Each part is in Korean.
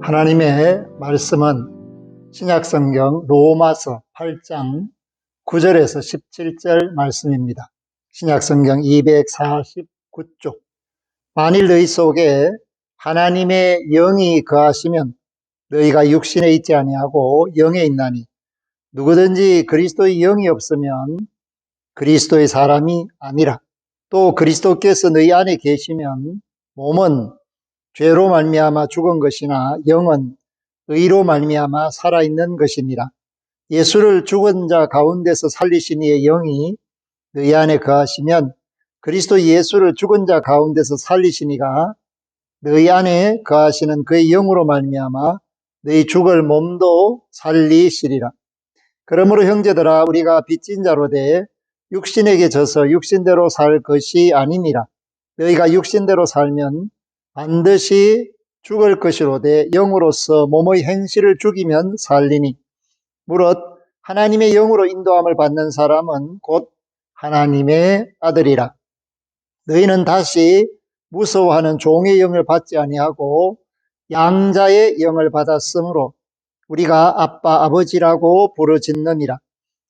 하나님의 말씀은 신약성경 로마서 8장 9절에서 17절 말씀입니다. 신약성경 249쪽. 만일 너희 속에 하나님의 영이 거하시면 너희가 육신에 있지 아니하고 영에 있나니 누구든지 그리스도의 영이 없으면 그리스도의 사람이 아니라. 또 그리스도께서 너희 안에 계시면 몸은 죄로 말미암아 죽은 것이나 영은 의로 말미암아 살아있는 것이니라. 예수를 죽은 자 가운데서 살리신 이의 영이 너희 안에 거하시면 그리스도 예수를 죽은 자 가운데서 살리신 이가 너희 안에 거하시는 그의 영으로 말미암아 너희 죽을 몸도 살리시리라. 그러므로 형제들아, 우리가 빚진 자로 돼 육신에게 져서 육신대로 살 것이 아니니라. 너희가 육신대로 살면 반드시 죽을 것이로되 영으로서 몸의 행실을 죽이면 살리니. 무릇 하나님의 영으로 인도함을 받는 사람은 곧 하나님의 아들이라. 너희는 다시 무서워하는 종의 영을 받지 아니하고 양자의 영을 받았으므로 우리가 아빠 아버지라고 부르짖느니라.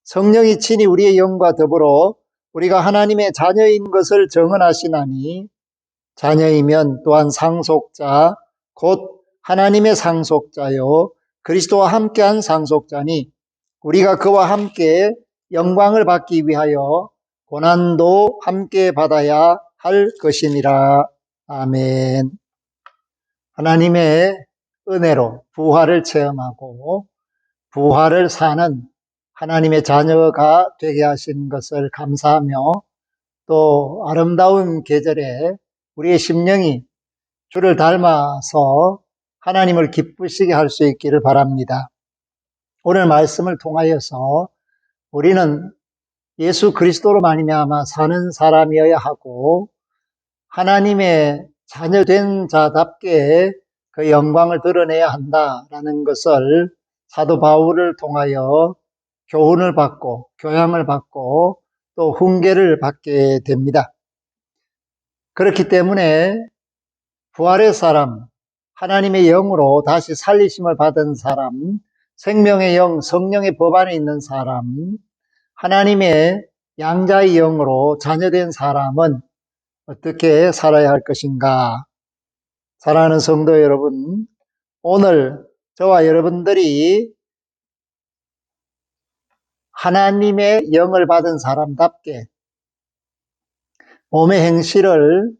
성령이 친히 우리의 영과 더불어 우리가 하나님의 자녀인 것을 증언하시나니 자녀이면 또한 상속자 곧 하나님의 상속자요 그리스도와 함께한 상속자니 우리가 그와 함께 영광을 받기 위하여 고난도 함께 받아야 할 것이니라. 아멘. 하나님의 은혜로 부활을 체험하고 부활을 사는 하나님의 자녀가 되게 하신 것을 감사하며 또 아름다운 계절에 우리의 심령이 주를 닮아서 하나님을 기쁘시게 할 수 있기를 바랍니다. 오늘 말씀을 통하여서 우리는 예수 그리스도로 말미암아 사는 사람이어야 하고 하나님의 자녀된 자답게 그 영광을 드러내야 한다라는 것을 사도 바울을 통하여 교훈을 받고 교양을 받고 또 훈계를 받게 됩니다. 그렇기 때문에 부활의 사람, 하나님의 영으로 다시 살리심을 받은 사람, 생명의 영, 성령의 법 안에 있는 사람, 하나님의 양자의 영으로 자녀된 사람은 어떻게 살아야 할 것인가? 사랑하는 성도 여러분, 오늘 저와 여러분들이 하나님의 영을 받은 사람답게 몸의 행실을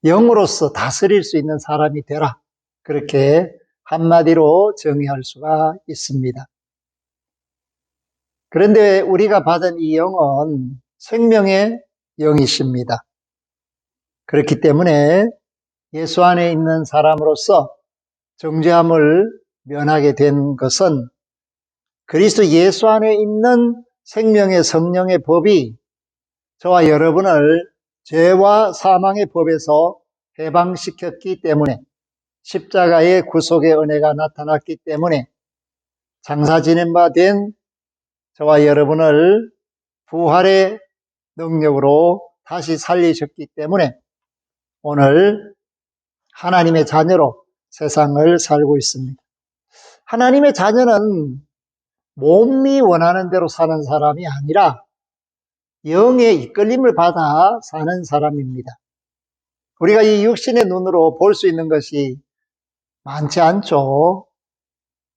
영으로서 다스릴 수 있는 사람이 되라. 그렇게 한마디로 정의할 수가 있습니다. 그런데 우리가 받은 이 영은 생명의 영이십니다. 그렇기 때문에 예수 안에 있는 사람으로서 정죄함을 면하게 된 것은 그리스도 예수 안에 있는 생명의 성령의 법이 저와 여러분을 죄와 사망의 법에서 해방시켰기 때문에 십자가의 구속의 은혜가 나타났기 때문에 장사 지낸 바 된 저와 여러분을 부활의 능력으로 다시 살리셨기 때문에 오늘 하나님의 자녀로 세상을 살고 있습니다. 하나님의 자녀는 몸이 원하는 대로 사는 사람이 아니라 영의 이끌림을 받아 사는 사람입니다. 우리가 이 육신의 눈으로 볼 수 있는 것이 많지 않죠.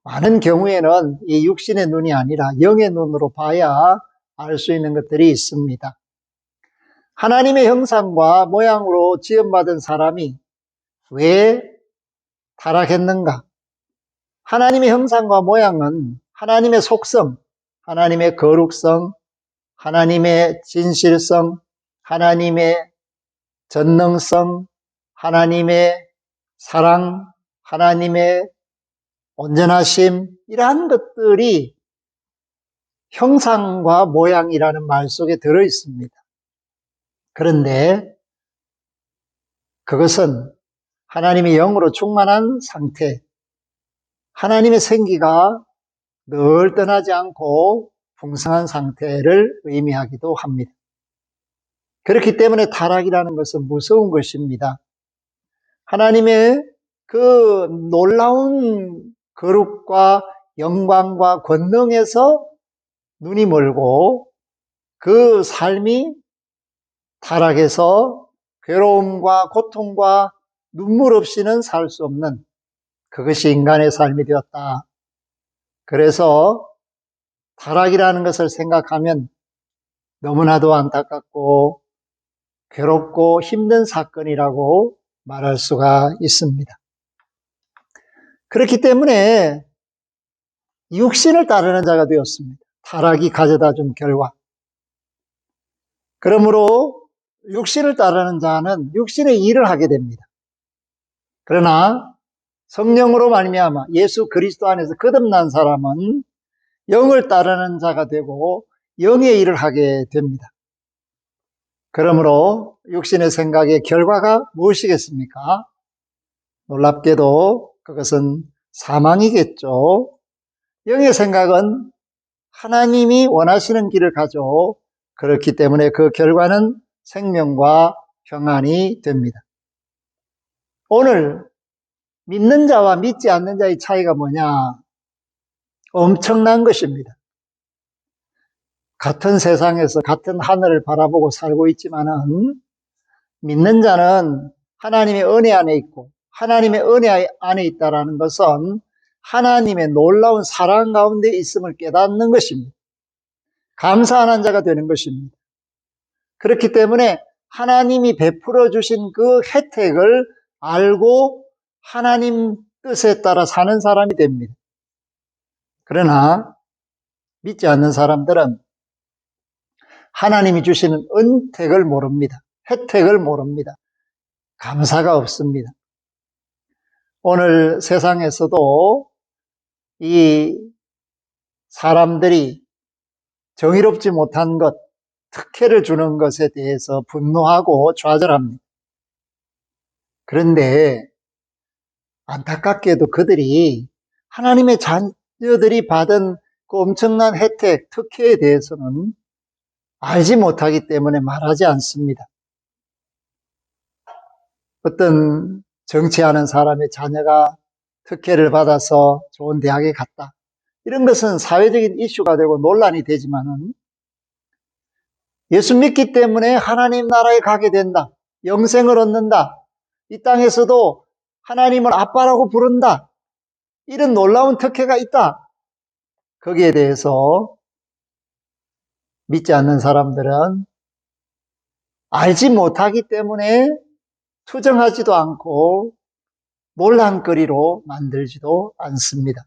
많은 경우에는 이 육신의 눈이 아니라 영의 눈으로 봐야 알 수 있는 것들이 있습니다. 하나님의 형상과 모양으로 지음받은 사람이 왜 타락했는가? 하나님의 형상과 모양은 하나님의 속성, 하나님의 거룩성, 하나님의 진실성, 하나님의 전능성, 하나님의 사랑, 하나님의 온전하심, 이러한 것들이 형상과 모양이라는 말 속에 들어 있습니다. 그런데 그것은 하나님의 영으로 충만한 상태, 하나님의 생기가 늘 떠나지 않고 풍성한 상태를 의미하기도 합니다. 그렇기 때문에 타락이라는 것은 무서운 것입니다. 하나님의 그 놀라운 거룩과 영광과 권능에서 눈이 멀고 그 삶이 타락해서 괴로움과 고통과 눈물 없이는 살 수 없는 그것이 인간의 삶이 되었다. 그래서 타락이라는 것을 생각하면 너무나도 안타깝고 괴롭고 힘든 사건이라고 말할 수가 있습니다. 그렇기 때문에 육신을 따르는 자가 되었습니다. 타락이 가져다 준 결과. 그러므로 육신을 따르는 자는 육신의 일을 하게 됩니다. 그러나 성령으로 말미암아 예수 그리스도 안에서 거듭난 사람은 영을 따르는 자가 되고 영의 일을 하게 됩니다. 그러므로 육신의 생각의 결과가 무엇이겠습니까? 놀랍게도 그것은 사망이겠죠. 영의 생각은 하나님이 원하시는 길을 가죠. 그렇기 때문에 그 결과는 생명과 평안이 됩니다. 오늘 믿는 자와 믿지 않는 자의 차이가 뭐냐? 엄청난 것입니다. 같은 세상에서 같은 하늘을 바라보고 살고 있지만은 믿는 자는 하나님의 은혜 안에 있고 하나님의 은혜 안에 있다라는 것은 하나님의 놀라운 사랑 가운데 있음을 깨닫는 것입니다. 감사하는 자가 되는 것입니다. 그렇기 때문에 하나님이 베풀어 주신 그 혜택을 알고 하나님 뜻에 따라 사는 사람이 됩니다. 그러나 믿지 않는 사람들은 하나님이 주시는 은택을 모릅니다. 혜택을 모릅니다. 감사가 없습니다. 오늘 세상에서도 이 사람들이 정의롭지 못한 것, 특혜를 주는 것에 대해서 분노하고 좌절합니다. 그런데 안타깝게도 그들이 하나님의 자녀들이 받은 그 엄청난 혜택, 특혜에 대해서는 알지 못하기 때문에 말하지 않습니다. 어떤 정치하는 사람의 자녀가 특혜를 받아서 좋은 대학에 갔다. 이런 것은 사회적인 이슈가 되고 논란이 되지만은 예수 믿기 때문에 하나님 나라에 가게 된다. 영생을 얻는다. 이 땅에서도 하나님을 아빠라고 부른다. 이런 놀라운 특혜가 있다. 거기에 대해서 믿지 않는 사람들은 알지 못하기 때문에 투정하지도 않고 논란거리로 만들지도 않습니다.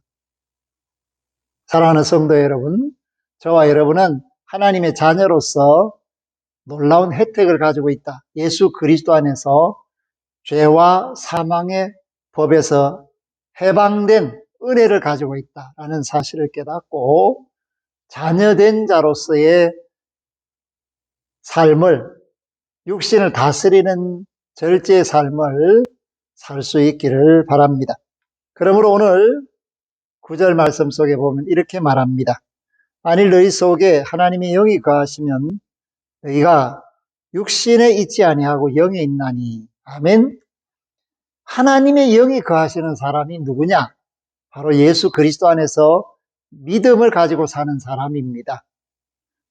사랑하는 성도 여러분, 저와 여러분은 하나님의 자녀로서 놀라운 혜택을 가지고 있다. 예수 그리스도 안에서 죄와 사망의 법에서 해방된 은혜를 가지고 있다라는 사실을 깨닫고 자녀된 자로서의 삶을, 육신을 다스리는 절제의 삶을 살 수 있기를 바랍니다. 그러므로 오늘 9절 말씀 속에 보면 이렇게 말합니다. 만일 너희 속에 하나님의 영이 거하시면 너희가 육신에 있지 아니하고 영에 있나니. 아멘. 하나님의 영이 거하시는 사람이 누구냐? 바로 예수 그리스도 안에서 믿음을 가지고 사는 사람입니다.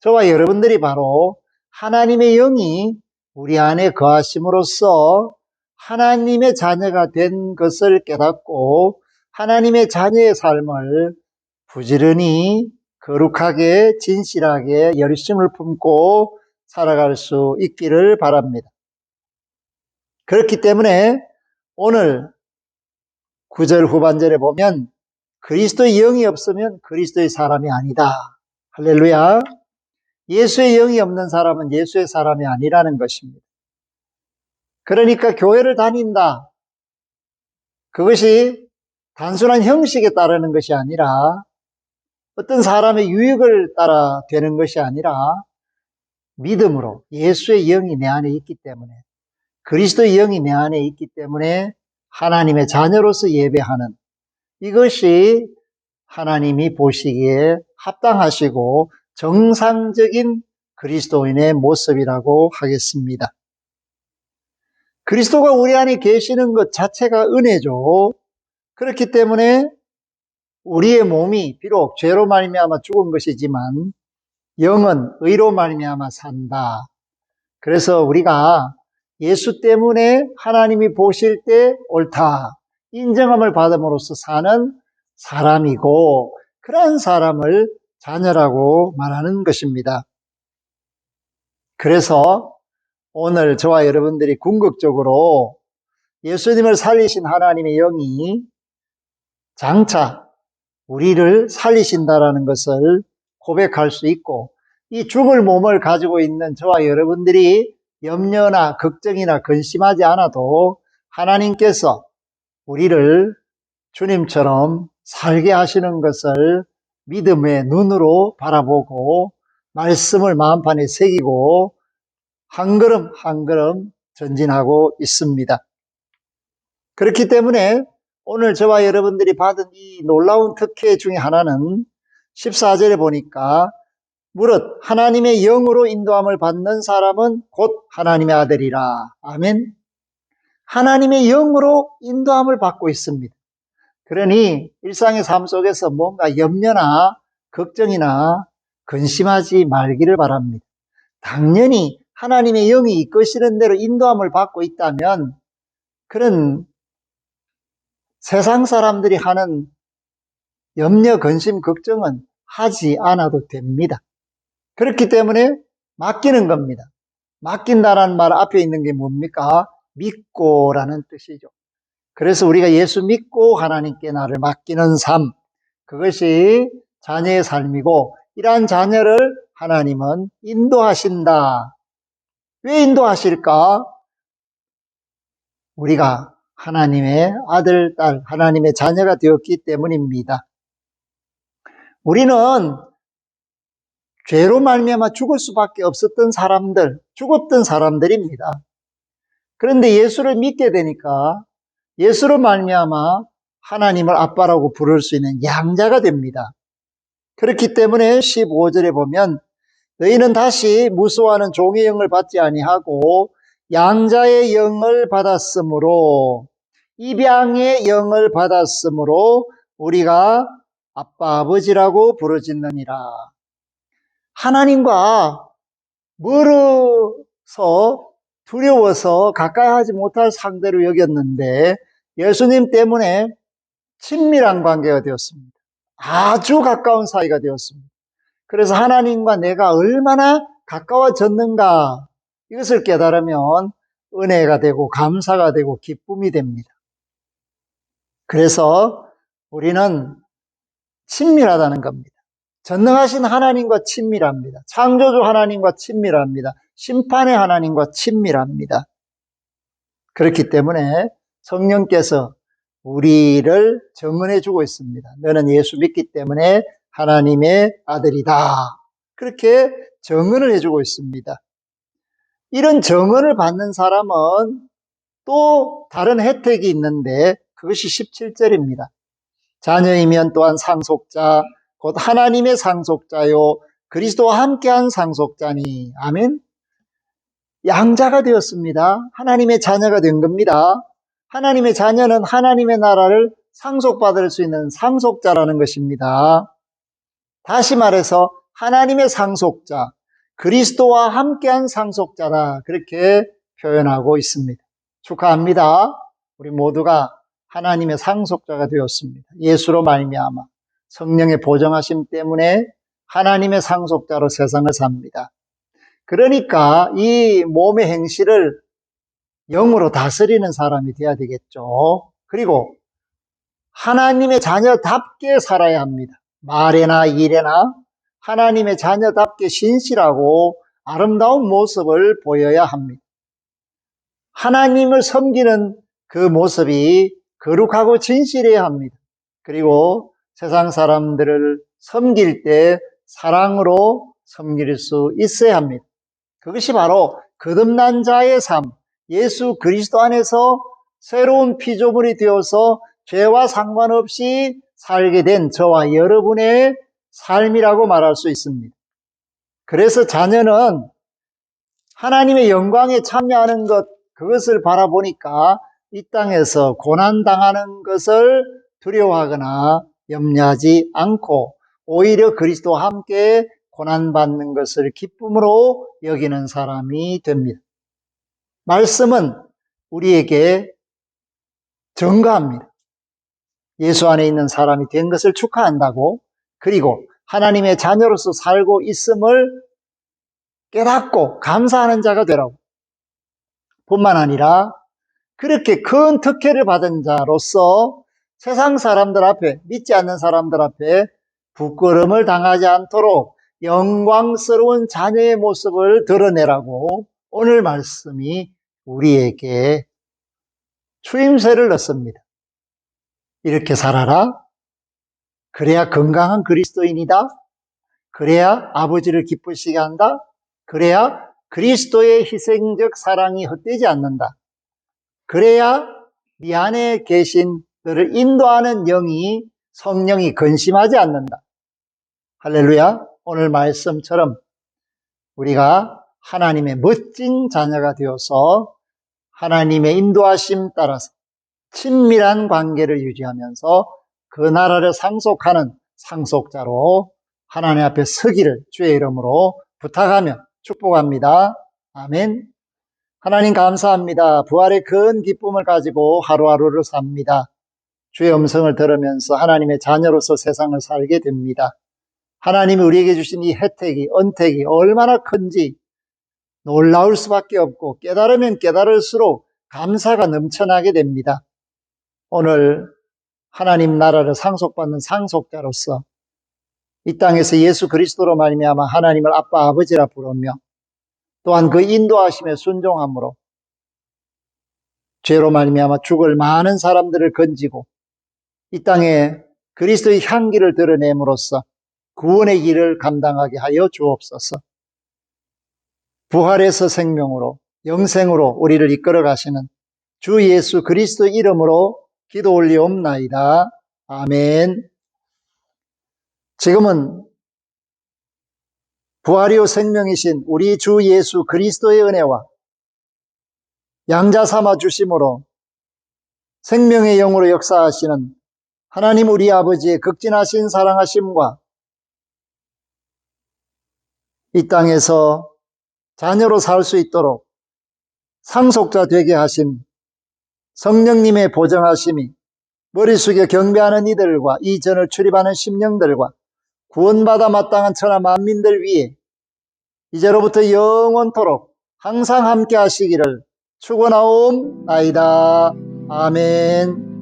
저와 여러분들이 바로 하나님의 영이 우리 안에 거하심으로써 하나님의 자녀가 된 것을 깨닫고 하나님의 자녀의 삶을 부지런히 거룩하게 진실하게 열심을 품고 살아갈 수 있기를 바랍니다. 그렇기 때문에 오늘 9절 후반절에 보면 그리스도의 영이 없으면 그리스도의 사람이 아니다. 할렐루야. 예수의 영이 없는 사람은 예수의 사람이 아니라는 것입니다. 그러니까 교회를 다닌다. 그것이 단순한 형식에 따르는 것이 아니라 어떤 사람의 유익을 따라 되는 것이 아니라 믿음으로 예수의 영이 내 안에 있기 때문에 그리스도의 영이 내 안에 있기 때문에 하나님의 자녀로서 예배하는 이것이 하나님이 보시기에 합당하시고 정상적인 그리스도인의 모습이라고 하겠습니다. 그리스도가 우리 안에 계시는 것 자체가 은혜죠. 그렇기 때문에 우리의 몸이 비록 죄로 말미암아 죽은 것이지만 영은 의로 말미암아 산다. 그래서 우리가 예수 때문에 하나님이 보실 때 옳다, 인정함을 받음으로써 사는 사람이고, 그러한 사람을 자녀라고 말하는 것입니다. 그래서 오늘 저와 여러분들이 궁극적으로 예수님을 살리신 하나님의 영이 장차 우리를 살리신다라는 것을 고백할 수 있고, 이 죽을 몸을 가지고 있는 저와 여러분들이 염려나 걱정이나 근심하지 않아도 하나님께서 우리를 주님처럼 살게 하시는 것을 믿음의 눈으로 바라보고 말씀을 마음판에 새기고 한 걸음 한 걸음 전진하고 있습니다. 그렇기 때문에 오늘 저와 여러분들이 받은 이 놀라운 특혜 중에 하나는 14절에 보니까 무릇 하나님의 영으로 인도함을 받는 사람은 곧 하나님의 아들이라. 아멘. 하나님의 영으로 인도함을 받고 있습니다. 그러니 일상의 삶 속에서 뭔가 염려나 걱정이나 근심하지 말기를 바랍니다. 당연히 하나님의 영이 이끄시는 대로 인도함을 받고 있다면 그런 세상 사람들이 하는 염려, 근심, 걱정은 하지 않아도 됩니다. 그렇기 때문에 맡기는 겁니다. 맡긴다라는 말 앞에 있는 게 뭡니까? 믿고라는 뜻이죠. 그래서 우리가 예수 믿고 하나님께 나를 맡기는 삶, 그것이 자녀의 삶이고, 이러한 자녀를 하나님은 인도하신다. 왜 인도하실까? 우리가 하나님의 아들, 딸, 하나님의 자녀가 되었기 때문입니다. 우리는 죄로 말미암아 죽을 수밖에 없었던 사람들, 죽었던 사람들입니다. 그런데 예수를 믿게 되니까 예수로 말미암아 하나님을 아빠라고 부를 수 있는 양자가 됩니다. 그렇기 때문에 15절에 보면 너희는 다시 무수하는 종의 영을 받지 아니하고 양자의 영을 받았으므로, 입양의 영을 받았으므로 우리가 아빠 아버지라고 부르짖느니라. 하나님과 멀어서 두려워서 가까이 하지 못할 상대로 여겼는데 예수님 때문에 친밀한 관계가 되었습니다. 아주 가까운 사이가 되었습니다. 그래서 하나님과 내가 얼마나 가까워졌는가, 이것을 깨달으면 은혜가 되고 감사가 되고 기쁨이 됩니다. 그래서 우리는 친밀하다는 겁니다. 전능하신 하나님과 친밀합니다. 창조주 하나님과 친밀합니다. 심판의 하나님과 친밀합니다. 그렇기 때문에 성령께서 우리를 증언해 주고 있습니다. 너는 예수 믿기 때문에 하나님의 아들이다. 그렇게 증언을 해주고 있습니다. 이런 증언을 받는 사람은 또 다른 혜택이 있는데 그것이 17절입니다. 자녀이면 또한 상속자, 곧 하나님의 상속자요 그리스도와 함께한 상속자니. 아멘. 양자가 되었습니다. 하나님의 자녀가 된 겁니다. 하나님의 자녀는 하나님의 나라를 상속받을 수 있는 상속자라는 것입니다. 다시 말해서 하나님의 상속자, 그리스도와 함께한 상속자라, 그렇게 표현하고 있습니다. 축하합니다. 우리 모두가 하나님의 상속자가 되었습니다. 예수로 말미암아 성령의 보정하심 때문에 하나님의 상속자로 세상을 삽니다. 그러니까 이 몸의 행실을 영으로 다스리는 사람이 되어야 되겠죠. 그리고 하나님의 자녀답게 살아야 합니다. 말에나 일에나 하나님의 자녀답게 신실하고 아름다운 모습을 보여야 합니다. 하나님을 섬기는 그 모습이 거룩하고 진실해야 합니다. 그리고 세상 사람들을 섬길 때 사랑으로 섬길 수 있어야 합니다. 그것이 바로 거듭난 자의 삶, 예수 그리스도 안에서 새로운 피조물이 되어서 죄와 상관없이 살게 된 저와 여러분의 삶이라고 말할 수 있습니다. 그래서 자녀는 하나님의 영광에 참여하는 것, 그것을 바라보니까 이 땅에서 고난당하는 것을 두려워하거나 염려하지 않고 오히려 그리스도와 함께 고난받는 것을 기쁨으로 여기는 사람이 됩니다. 말씀은 우리에게 증거합니다. 예수 안에 있는 사람이 된 것을 축하한다고, 그리고 하나님의 자녀로서 살고 있음을 깨닫고 감사하는 자가 되라고, 뿐만 아니라 그렇게 큰 특혜를 받은 자로서 세상 사람들 앞에, 믿지 않는 사람들 앞에 부끄러움을 당하지 않도록 영광스러운 자녀의 모습을 드러내라고 오늘 말씀이 우리에게 추임새를 넣습니다. 이렇게 살아라. 그래야 건강한 그리스도인이다. 그래야 아버지를 기쁘시게 한다. 그래야 그리스도의 희생적 사랑이 헛되지 않는다. 그래야 네 안에 계신 너를 인도하는 영이, 성령이 근심하지 않는다. 할렐루야. 오늘 말씀처럼 우리가 하나님의 멋진 자녀가 되어서 하나님의 인도하심 따라서 친밀한 관계를 유지하면서 그 나라를 상속하는 상속자로 하나님 앞에 서기를 주의 이름으로 부탁하며 축복합니다. 아멘. 하나님 감사합니다. 부활의 큰 기쁨을 가지고 하루하루를 삽니다. 주의 음성을 들으면서 하나님의 자녀로서 세상을 살게 됩니다. 하나님이 우리에게 주신 이 혜택이, 언택이 얼마나 큰지 놀라울 수밖에 없고, 깨달으면 깨달을수록 감사가 넘쳐나게 됩니다. 오늘 하나님 나라를 상속받는 상속자로서 이 땅에서 예수 그리스도로 말미암아 하나님을 아빠 아버지라 부르며, 또한 그 인도하심에 순종함으로 죄로 말미암아 죽을 많은 사람들을 건지고 이 땅에 그리스도의 향기를 드러냄으로써 구원의 길을 감당하게 하여 주옵소서. 부활에서 생명으로, 영생으로 우리를 이끌어 가시는 주 예수 그리스도 이름으로 기도 올리옵나이다. 아멘. 지금은 부활이요 생명이신 우리 주 예수 그리스도의 은혜와 양자 삼아 주심으로 생명의 영으로 역사하시는 하나님 우리 아버지의 극진하신 사랑하심과 이 땅에서 자녀로 살 수 있도록 상속자 되게 하신 성령님의 보정하심이 머리 숙여 경배하는 이들과 이 전을 출입하는 심령들과 구원받아 마땅한 천하 만민들 위에 이제로부터 영원토록 항상 함께 하시기를 축원하옵나이다. 아멘.